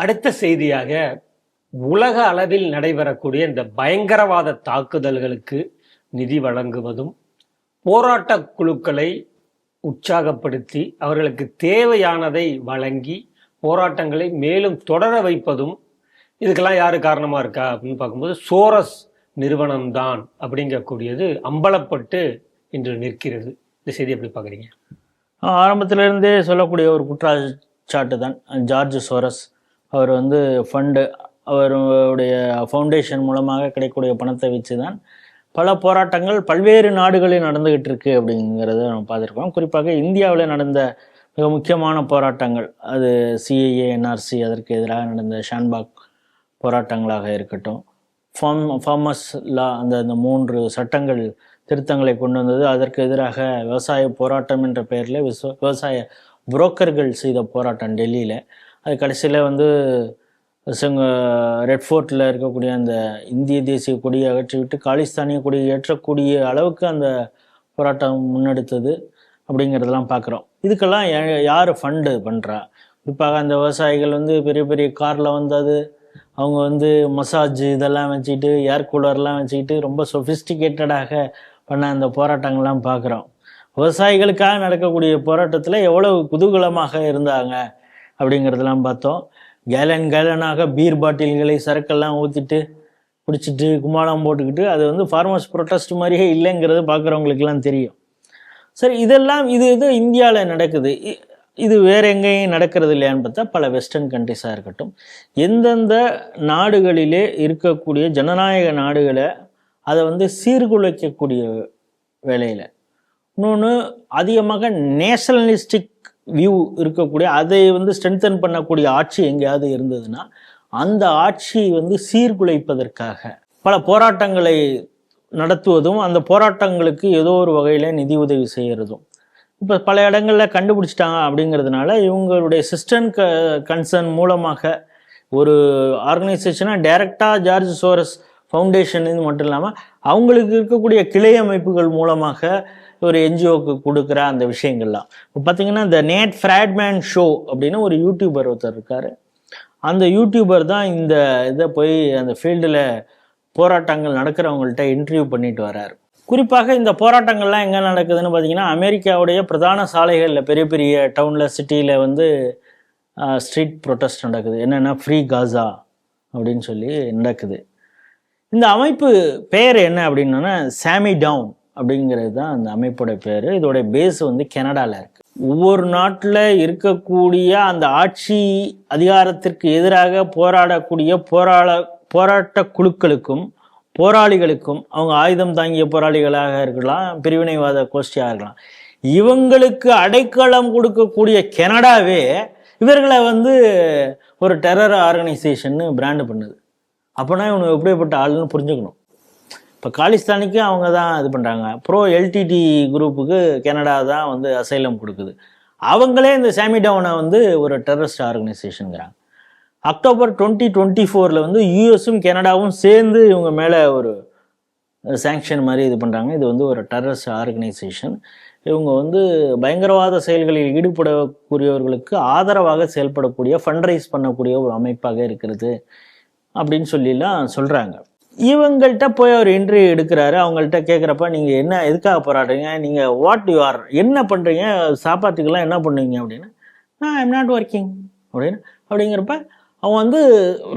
அடுத்த செய்தியாக, உலக அளவில் நடைபெறக்கூடிய இந்த பயங்கரவாத தாக்குதல்களுக்கு நிதி வழங்குவதும், போராட்ட குழுக்களை உற்சாகப்படுத்தி அவர்களுக்கு தேவையானதை வழங்கி போராட்டங்களை மேலும் தொடர வைப்பதும், இதுக்கெல்லாம் யாரு காரணமா இருக்கா அப்படின்னு பார்க்கும்போது சோரஸ் நிறுவனம்தான் அப்படிங்கக்கூடியது அம்பலப்பட்டு இன்று நிற்கிறது. இந்த செய்தி எப்படி பார்க்குறீங்க? ஆரம்பத்திலிருந்தே சொல்லக்கூடிய ஒரு குற்றச்சாட்டு தான் ஜார்ஜ் சோரஸ். அவர் வந்து ஃபண்டு, அவருடைய ஃபவுண்டேஷன் மூலமாக கிடைக்கக்கூடிய பணத்தை வச்சு தான் பல போராட்டங்கள் பல்வேறு நாடுகளில் நடந்துகிட்டு இருக்கு அப்படிங்கிறத நம்ம பார்த்துருக்கோம். குறிப்பாக இந்தியாவில் நடந்த மிக முக்கியமான போராட்டங்கள், அது சிஏஏ, என்ஆர்சி, அதற்கு எதிராக நடந்த ஷான்பாக் போராட்டங்களாக இருக்கட்டும், ஃபார்மர்ஸ் லா, அந்த 3 சட்டங்கள் திருத்தங்களை கொண்டு வந்தது, அதற்கு எதிராக விவசாய போராட்டம் என்ற பெயரில் விவசாய புரோக்கர்கள் செய்த போராட்டம் டெல்லியில், அது கடைசியில் வந்து ரெட் ஃபோர்ட்டில் இருக்கக்கூடிய அந்த இந்திய தேசிய கொடியை அகற்றிவிட்டு காலிஸ்தானிய கொடியை ஏற்றக்கூடிய அளவுக்கு அந்த போராட்டம் முன்னெடுத்தது அப்படிங்கிறதெல்லாம் பார்க்குறோம். இதுக்கெல்லாம் யார் ஃபண்டு பண்ணுறா? குறிப்பாக அந்த விவசாயிகள் வந்து பெரிய பெரிய காரில் வந்தது, அவங்க வந்து மசாஜ் இதெல்லாம் வச்சுக்கிட்டு, ஏர் கூலர்லாம் வச்சுக்கிட்டு ரொம்ப சொஃபிஸ்டிகேட்டடாக பண்ண அந்த போராட்டங்கள்லாம் பார்க்குறோம். விவசாயிகளுக்காக நடக்கக்கூடிய போராட்டத்தில் எவ்வளவு குதூகலமாக இருந்தாங்க அப்படிங்கிறதெல்லாம் பார்த்தோம். கேலனாக பீர் பாட்டில்களை சரக்கெல்லாம் ஊற்றிட்டு குடிச்சிட்டு கும்மாளம் போட்டுக்கிட்டு, அது வந்து ஃபார்மர்ஸ் ப்ரொட்டஸ்ட் மாதிரியே இல்லைங்கிறது பார்க்குறவங்களுக்கெல்லாம் தெரியும். சரி, இதெல்லாம் இது இந்தியாவில் நடக்குது, இது வேற எங்கேயும் நடக்கிறது இல்லையான்னு பார்த்தா பல வெஸ்டர்ன் கண்ட்ரிஸாக இருக்கட்டும், எந்தெந்த நாடுகளிலே இருக்கக்கூடிய ஜனநாயக நாடுகளை அதை வந்து சீர்குலைக்கக்கூடிய வேலையில், இன்னொன்று அதிகமாக நேஷனலிஸ்டிக் வியூ இருக்கக்கூடிய, அதை வந்து ஸ்ட்ரென்தன் பண்ணக்கூடிய ஆட்சி எங்கேயாவது இருந்ததுன்னா அந்த ஆட்சியை வந்து சீர்குலைப்பதற்காக பல போராட்டங்களை நடத்துவதும், அந்த போராட்டங்களுக்கு ஏதோ ஒரு வகையில் நிதி உதவி செய்கிறதும் இப்போ பல இடங்களில் கண்டுபிடிச்சிட்டாங்க. அப்படிங்கிறதுனால இவங்களுடைய சிஸ்டம் கன்சர்ன் மூலமாக ஒரு ஆர்கனைசேஷனாக டைரெக்டாக ஜார்ஜ் சோரஸ் ஃபவுண்டேஷன் இது மட்டும் இல்லாமல் அவங்களுக்கு இருக்கக்கூடிய கிளை அமைப்புகள் மூலமாக ஒரு என்ஜிஓக்கு கொடுக்குற அந்த விஷயங்கள்லாம் இப்போ பார்த்தீங்கன்னா, இந்த நேட் ஃப்ராட்மேன் ஷோ அப்படின்னு ஒரு யூடியூபர் ஒருத்தர் இருக்கார். அந்த யூடியூபர் தான் இந்த இதை போய் அந்த ஃபீல்டில் போராட்டங்கள் நடக்கிறவங்கள்ட்ட இன்டர்வியூ பண்ணிட்டு வர்றாரு. குறிப்பாக இந்த போராட்டங்கள்லாம் எங்கே நடக்குதுன்னு பார்த்தீங்கன்னா, அமெரிக்காவுடைய பிரதான சாலைகளில், பெரிய பெரிய டவுனில், சிட்டியில் வந்து ஸ்ட்ரீட் ப்ரொட்டஸ்ட் நடக்குது. என்னென்னா ஃப்ரீ காசா அப்படின்னு சொல்லி நடக்குது. இந்த அமைப்பு பேர் என்ன அப்படின்னா சாமி டவுன் அப்படிங்கிறது தான் அந்த அமைப்போட பேர். இதோடைய பேஸ் வந்து கனடாவில் இருக்குது. ஒவ்வொரு நாட்டில் இருக்கக்கூடிய அந்த ஆட்சி அதிகாரத்திற்கு எதிராக போராடக்கூடிய போராட்ட குழுக்களுக்கும் போராளிகளுக்கும், அவங்க ஆயுதம் தாங்கிய போராளிகளாக இருக்கலாம், பிரிவினைவாத கோஷ்டியாக இருக்கலாம், இவங்களுக்கு அடைக்கலம் கொடுக்கக்கூடிய கனடாவே இவர்களை வந்து ஒரு டெரர் ஆர்கனைசேஷன் பிராண்டு பண்ணுது. அப்போனா இவனுக்கு எப்படிப்பட்ட ஆளுன்னு புரிஞ்சுக்கணும். இப்போ காலிஸ்தானிக்கு அவங்க தான் இது பண்ணுறாங்க, ப்ரோ எல்டிடி குரூப்புக்கு கனடா தான் வந்து அசைலம் கொடுக்குது. அவங்களே இந்த சாமி டவுனை வந்து ஒரு டெரரிஸ்ட் ஆர்கனைசேஷனுங்கிறாங்க. அக்டோபர் 2024 வந்து யூஎஸும் கனடாவும் சேர்ந்து இவங்க மேலே ஒரு சாங்ஷன் மாதிரி இது பண்ணுறாங்க. இது வந்து ஒரு டெரரிஸ்ட் ஆர்கனைசேஷன். இவங்க வந்து பயங்கரவாத செயல்களில் ஈடுபடக்கூடியவர்களுக்கு ஆதரவாக செயல்படக்கூடிய, ஃபண்ட்ரைஸ் பண்ணக்கூடிய ஒரு அமைப்பாக இருக்கிறது அப்படின்னு சொல்லிலாம் சொல்கிறாங்க. இவங்கள்ட்ட போய் அவர் இன்டர்வியூ எடுக்கிறாரு. அவங்கள்ட்ட கேட்குறப்ப, நீங்கள் என்ன எதுக்காக போராடுறீங்க, நீங்கள் வாட் யூ ஆர், என்ன பண்ணுறீங்க, சாப்பாட்டுக்கெல்லாம் என்ன பண்ணுவீங்க அப்படின்னு, நான் ஐம் நாட் ஒர்க்கிங் அப்படிங்கிறப்ப அவங்க வந்து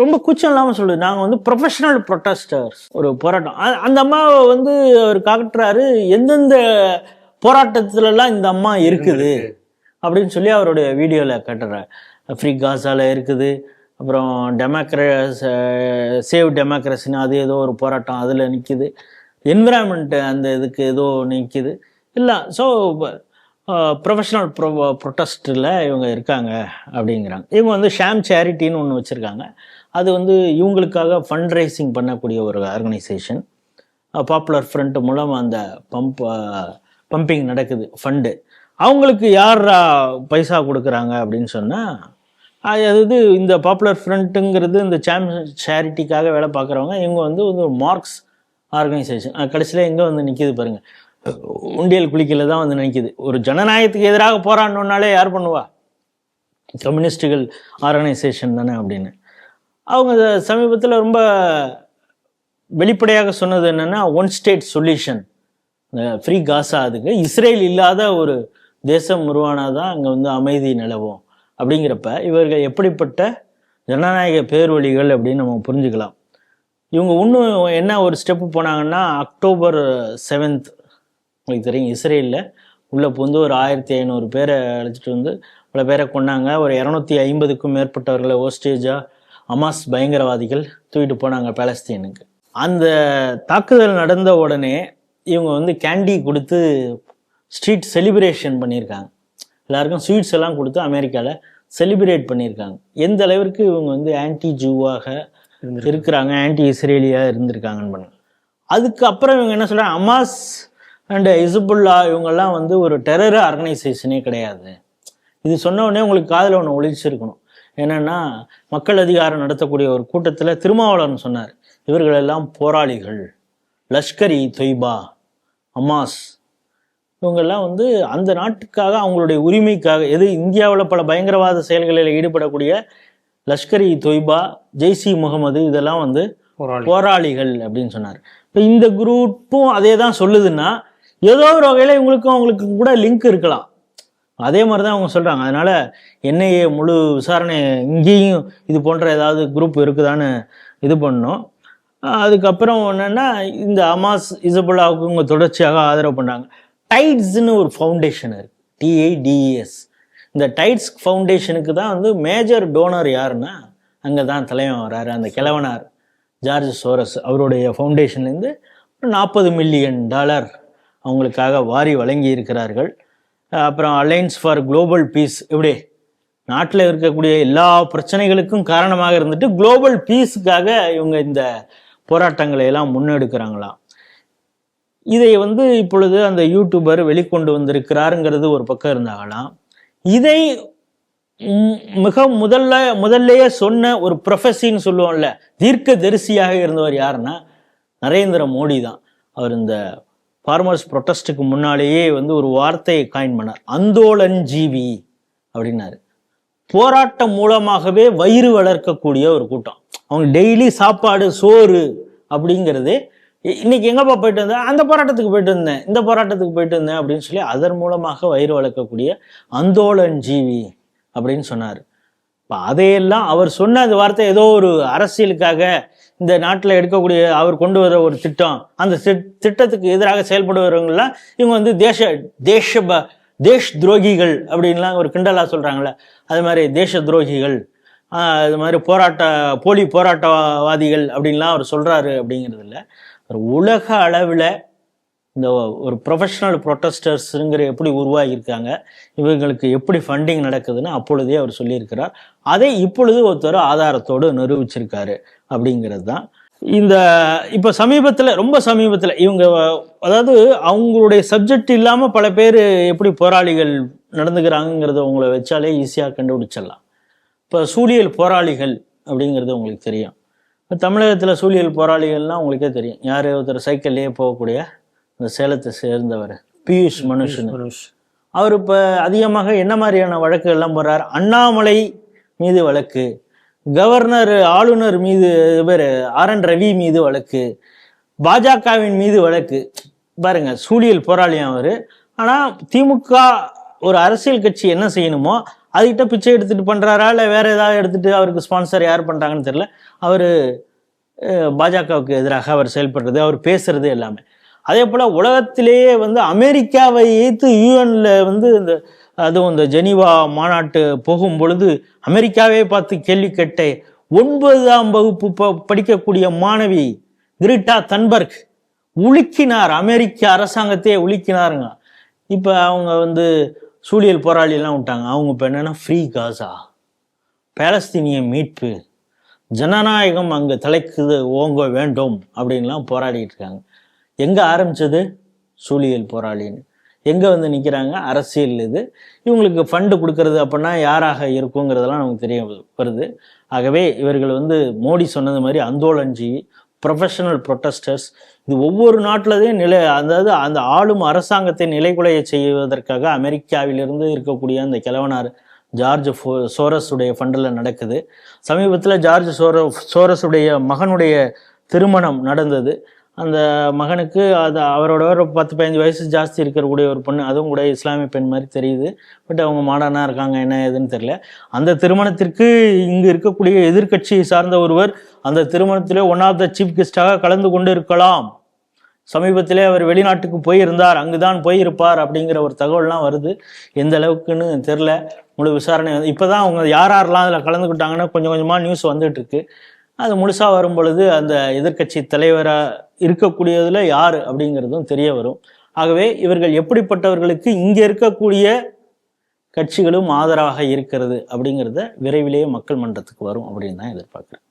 ரொம்ப கூச்சம் இல்லாமல் சொல்லுது, நாங்கள் வந்து ப்ரொஃபஷனல் ப்ரொட்டஸ்டர்ஸ். ஒரு போராட்டம் அந்த அம்மாவை வந்து அவர் காட்டுறாரு, எந்தெந்த போராட்டத்துலலாம் இந்த அம்மா இருக்குது அப்படின்னு சொல்லி அவருடைய வீடியோவில் காட்டுறாரு. ஃப்ரீ காசாவில் இருக்குது, அப்புறம் சேவ் டெமோக்ரஸின்னு அது ஏதோ ஒரு போராட்டம் அதில் நிற்கிது, என்விரான்மெண்ட்டு அந்த இதுக்கு ஏதோ நிற்கிது இல்லை. ஸோ ப்ரொஃபஷனல் ப்ரொட்டஸ்டில் இவங்க இருக்காங்க அப்படிங்கிறாங்க. இவங்க வந்து ஷாம் சேரிட்டின்னு ஒன்று வச்சுருக்காங்க. அது வந்து இவங்களுக்காக ஃபண்ட் ரைசிங் பண்ணக்கூடிய ஒரு ஆர்கனைசேஷன். பாப்புலர் ஃப்ரண்ட் மூலம் அந்த பம்பிங் நடக்குது ஃபண்டு. அவங்களுக்கு யார் பைசா கொடுக்குறாங்க அப்படின்னு சொன்னால், அதாவது இந்த பாப்புலர் ஃப்ரண்ட்டுங்கிறது இந்த சேரிட்டிக்காக வேலை பார்க்குறவங்க. இவங்க வந்து ஒரு மார்க்ஸ் ஆர்கனைசேஷன். கடைசியில் எங்கே வந்து நிற்கிது பாருங்கள், உண்டியல் குளிக்கல தான் வந்து நினைக்குது. ஒரு ஜனநாயகத்துக்கு எதிராக போராடணுன்னாலே யார் பண்ணுவா? கம்யூனிஸ்டுகள் ஆர்கனைசேஷன் தானே அப்படின்னு. அவங்க சமீபத்தில் ரொம்ப வெளிப்படையாக சொன்னது என்னென்னா, ஒன் ஸ்டேட் சொல்யூஷன், ஃப்ரீ காசா, அதுக்கு இஸ்ரேல் இல்லாத ஒரு தேசம் உருவானாதான் அங்கே வந்து அமைதி நிலவும். அப்படிங்கிறப்ப இவர்கள் எப்படிப்பட்ட ஜனநாயக பேர்வழிகள் அப்படின்னு நம்ம புரிஞ்சுக்கலாம். இவங்க இன்னும் என்ன ஒரு ஸ்டெப்பு போனாங்கன்னா, October 7 உங்களுக்கு தெரியும், இஸ்ரேலில் உள்ளே புகுந்து ஒரு 1500 பேரை அழைச்சிட்டு வந்து பல பேரை கொண்டாங்க. ஒரு 250க்கும் மேற்பட்டவர்களை ஹோஸ்டேஜாக ஹமாஸ் பயங்கரவாதிகள் தூக்கிட்டு போனாங்க பாலஸ்தீனுக்கு. அந்த தாக்குதல் நடந்த உடனே இவங்க வந்து கேண்டி கொடுத்து ஸ்ட்ரீட் செலிப்ரேஷன் பண்ணியிருக்காங்க. எல்லாருக்கும் ஸ்வீட்ஸ் எல்லாம் கொடுத்து அமெரிக்காவில் செலிப்ரேட் பண்ணியிருக்காங்க. எந்த அளவிற்கு இவங்க வந்து ஆன்டி ஜூவாக இருக்கிறாங்க, ஆன்டி இஸ்ரேலியாக இருந்திருக்காங்கன்னு பண்ணாங்க. அதுக்கப்புறம் இவங்க என்ன சொல்கிறாங்க, ஹமாஸ் அண்ட் ஹிஸ்புல்லா இவங்கெல்லாம் வந்து ஒரு டெரர் ஆர்கனைசேஷனே கிடையாது. இது சொன்ன உடனே உங்களுக்கு காதில் ஒன்று ஒழிச்சிருக்கணும். என்னென்னா, மக்கள் அதிகாரம் நடத்தக்கூடிய ஒரு கூட்டத்தில் திருமாவளவன் சொன்னார், இவர்களெல்லாம் போராளிகள், லஷ்கர்-இ தொய்பா, ஹமாஸ் இவங்கெல்லாம் வந்து அந்த நாட்டுக்காக அவங்களுடைய உரிமைக்காக, எது இந்தியாவில் பல பயங்கரவாத செயல்களில் ஈடுபடக்கூடிய லஷ்கர்-இ தொய்பா, ஜெய்ஷ்-இ முகமது இதெல்லாம் வந்து போராளிகள் அப்படின்னு சொன்னார். இப்போ இந்த குரூப்பும் அதே தான் சொல்லுதுன்னா, ஏதோ ஒரு வகையில் அவங்களுக்கு கூட லிங்க் இருக்கலாம். அதே மாதிரி தான் அவங்க சொல்கிறாங்க. அதனால் என்ஐஏ முழு விசாரணை இங்கேயும் இது போன்ற ஏதாவது குரூப் இருக்குதான்னு இது பண்ணணும். அதுக்கப்புறம் என்னென்னா, இந்த ஹமாஸ் ஹிஸ்புல்லாவுக்கு இவங்க தொடர்ச்சியாக ஆதரவு பண்ணாங்க. டைட்ஸ்னு ஒரு ஃபவுண்டேஷன் இருக்குது, TIDES. இந்த டைட்ஸ் ஃபவுண்டேஷனுக்கு தான் வந்து மேஜர் டோனர் யாருன்னா, அங்கே தான் தலைவன் வர்றாரு, அந்த கிழவனார் ஜார்ஜ் சோரஸ். அவருடைய ஃபவுண்டேஷன்லேருந்து $40 மில்லியன் அவங்களுக்காக வாரி வழங்கி இருக்கிறார்கள். அப்புறம் அலையன்ஸ் ஃபார் குளோபல் பீஸ், இப்படி நாட்டில் இருக்கக்கூடிய எல்லா பிரச்சனைகளுக்கும் காரணமாக இருந்துட்டு குளோபல் பீஸுக்காக இவங்க இந்த போராட்டங்களை எல்லாம் முன்னெடுக்கிறாங்களாம். இதை வந்து இப்பொழுது அந்த யூடியூபர் வெளிக்கொண்டு வந்திருக்கிறாருங்கிறது ஒரு பக்கம் இருந்தாங்களாம். இதை மிக முதல்லையே சொன்ன ஒரு ப்ரொஃபஸின்னு சொல்லுவோம்ல, தீர்க்க தரிசியாக இருந்தவர் யாருன்னா நரேந்திர மோடி தான். அவர் இந்த ஃபார்மர்ஸ் ப்ரொட்டஸ்ட்டுக்கு முன்னாலேயே வந்து ஒரு வார்த்தையை காயின் பண்ணார், அந்தோலன் ஜீவி அப்படின்னாரு. போராட்டம் மூலமாகவே வயிறு வளர்க்கக்கூடிய ஒரு கூட்டம். அவங்க டெய்லி சாப்பாடு சோறு அப்படிங்கிறது, இன்னைக்கு எங்கப்பா போயிட்டு வந்தேன், அந்த போராட்டத்துக்கு போயிட்டு இருந்தேன், இந்த போராட்டத்துக்கு போயிட்டு இருந்தேன் அப்படின்னு சொல்லி அதன் மூலமாக வயிறு வளர்க்கக்கூடிய அந்தோலன் ஜீவி அப்படின்னு சொன்னார். இப்போ அதையெல்லாம் அவர் சொன்ன அந்த வார்த்தை ஏதோ ஒரு அரசியலுக்காக இந்த நாட்டில் எடுக்கக்கூடிய அவர் கொண்டு வர ஒரு திட்டம், அந்த திட்டத்துக்கு எதிராக செயல்படுறவங்கலாம் இவங்க வந்து தேஷ் துரோகிகள் அப்படின்லாம் ஒரு கிண்டலாக சொல்கிறாங்களே, அது மாதிரி தேச துரோகிகள், அது மாதிரி போலி போராட்டவாதிகள் அப்படின்லாம் அவர் சொல்கிறாரு. அப்படிங்கிறது இல்லை, ஒரு உலக அளவில் இந்த ஒரு ப்ரொஃபஷனல் ப்ரொட்டஸ்டர்ஸுங்கிற எப்படி உருவாகியிருக்காங்க, இவங்களுக்கு எப்படி ஃபண்டிங் நடக்குதுன்னு அப்பொழுதே அவர் சொல்லியிருக்கிறார். அதை இப்பொழுது ஒருத்தர் ஆதாரத்தோடு நிரூபிச்சிருக்காரு அப்படிங்கிறது தான். இப்போ ரொம்ப சமீபத்தில் இவங்க, அதாவது அவங்களுடைய சப்ஜெக்ட் இல்லாமல் பல பேர் எப்படி போராளிகள் நடந்துக்கிறாங்கிறத உங்களை வச்சாலே ஈஸியாக கண்டுபிடிச்சிடலாம். இப்போ சூழியல் போராளிகள் அப்படிங்கிறது உங்களுக்கு தெரியும். இப்போ தமிழகத்தில் சூழியல் போராளிகள்லாம் உங்களுக்கே தெரியும். யார், ஒருத்தர் சைக்கிள்லேயே போகக்கூடிய அந்த சேலத்தை சேர்ந்தவர் பியூஷ் மனுஷன். அவர் இப்போ அதிகமாக என்ன மாதிரியான வழக்குகள்லாம் போடுறார், அண்ணாமலை மீது வழக்கு, கவர்னர் ஆளுநர் மீது RN ரவி மீது வழக்கு, பாஜகவின் மீது வழக்கு. பாருங்க, சூழியல் போராளியும் அவர். ஆனால் திமுக ஒரு அரசியல் கட்சி என்ன செய்யணுமோ அதுகிட்ட பிச்சை எடுத்துட்டு பண்றாரா, இல்லை வேற ஏதாவது எடுத்துட்டு அவருக்கு ஸ்பான்சர் யார் பண்றாங்கன்னு தெரியல. அவர் பாஜகவுக்கு எதிராக அவர் செயல்படுறது, அவர் பேசுறது எல்லாமே. அதே போல உலகத்திலேயே வந்து அமெரிக்காவை எதிர்த்து UN வந்து அதுவும் இந்த ஜெனீவா மாநாட்டு போகும் பொழுது அமெரிக்காவே பார்த்து கேள்வி கேட்ட 9ஆம் வகுப்பு படிக்கக்கூடிய மாணவி கிரீட்டா தன்பர்க் உலுக்கினார், அமெரிக்க அரசாங்கத்தையே உலுக்கினாருங்க. இப்போ அவங்க வந்து சூழியல் போராளியெல்லாம் விட்டாங்க. அவங்க இப்போ என்னன்னா, ஃப்ரீ காசா, பாலஸ்தீனிய மீட்பு, ஜனநாயகம் அங்கே தலைக்குது ஓங்க வேண்டும் அப்படின்லாம் போராடிட்டு இருக்காங்க. எங்கே ஆரம்பிச்சது சூழியல் போராளின்னு, எங்கே வந்து நிற்கிறாங்க அரசியல். இவங்களுக்கு ஃபண்டு கொடுக்கறது அப்படின்னா யாராக இருக்குங்கிறதெல்லாம் நமக்கு தெரிய வருது. ஆகவே இவர்கள் வந்து மோடி சொன்னது மாதிரி அந்தோலன்ஜி ப்ரொஃபஷனல் ப்ரொட்டஸ்டர்ஸ், இது ஒவ்வொரு நாட்டிலதையும் அதாவது அந்த ஆளும் அரசாங்கத்தை நிலைகுலைய செய்வதற்காக அமெரிக்காவிலிருந்து இருக்கக்கூடிய அந்த கிழவனார் சோரஸுடைய ஃபண்டில் நடக்குது. சமீபத்தில் சோரஸுடைய மகனுடைய திருமணம் நடந்தது. அந்த மகனுக்கு அது அவரோட ஒரு 10-15 வயசு ஜாஸ்தி இருக்கக்கூடிய ஒரு பொண்ணு, அதுவும் கூட இஸ்லாமிய பெண் மாதிரி தெரியுது. பட் அவங்க மாடர்னாக இருக்காங்க, என்ன ஏதுன்னு தெரியல. அந்த திருமணத்திற்கு இங்கு இருக்கக்கூடிய எதிர்க்கட்சியை சார்ந்த ஒருவர் அந்த திருமணத்திலே ஒன் ஆஃப் த சீஃப் கெஸ்டாக கலந்து கொண்டு இருக்கலாம். சமீபத்திலே அவர் வெளிநாட்டுக்கு போயிருந்தார், அங்குதான் போயிருப்பார் அப்படிங்கிற ஒரு தகவல்லாம் வருது. எந்த அளவுக்குன்னு தெரில, முழு விசாரணை இப்போதான் அவங்க யாரெல்லாம் அதில் கலந்துக்கிட்டாங்கன்னு கொஞ்சம் கொஞ்சமாக நியூஸ் வந்துட்டு இருக்கு. அது முழுசாக வரும் பொழுது அந்த எதிர்க்கட்சி தலைவராக இருக்கக்கூடியதில் யார் அப்படிங்கிறதும் தெரிய வரும். ஆகவே இவர்கள் எப்படிப்பட்டவர்களுக்கு இங்கே இருக்கக்கூடிய கட்சிகளும் ஆதரவாக இருக்கிறது அப்படிங்கிறத விரைவிலேயே மக்கள் மன்றத்துக்கு வரும் அப்படின்னு தான் எதிர்பார்க்குறேன்.